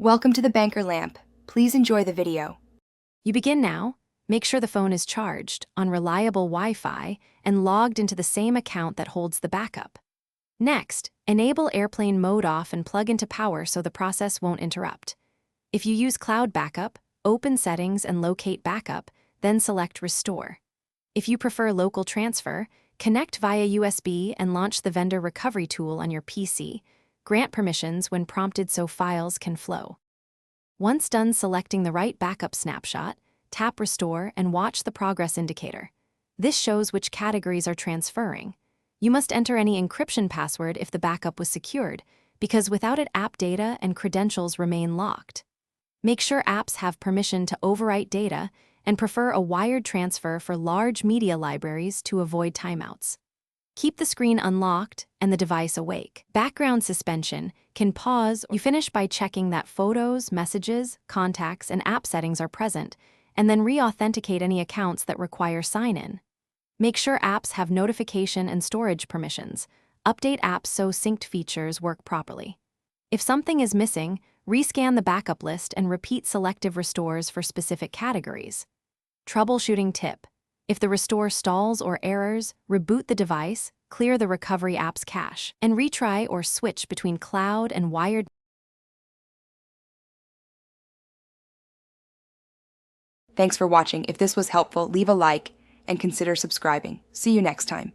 Welcome to the Banker Lamp. Please enjoy the video. You begin now. Make sure the phone is charged, on reliable Wi-Fi, and logged into the same account that holds the backup. Next, enable airplane mode off and plug into power so the process won't interrupt. If you use cloud backup, open Settings and locate Backup, then select Restore. If you prefer local transfer, connect via USB and launch the vendor recovery tool on your PC. Grant permissions when prompted so files can flow. Once done selecting the right backup snapshot, tap Restore and watch the progress indicator. This shows which categories are transferring. You must enter any encryption password if the backup was secured, because without it, app data and credentials remain locked. Make sure apps have permission to overwrite data and prefer a wired transfer for large media libraries to avoid timeouts. Keep the screen unlocked and the device awake. Background suspension can pause. You finish by checking that photos, messages, contacts, and app settings are present, and then re-authenticate any accounts that require sign-in. Make sure apps have notification and storage permissions. Update apps so synced features work properly. If something is missing, rescan the backup list and repeat selective restores for specific categories. Troubleshooting tip. If the restore stalls or errors, reboot the device, clear the recovery app's cache, and retry or switch between cloud and wired. Thanks for watching. If this was helpful, leave a like and consider subscribing. See you next time.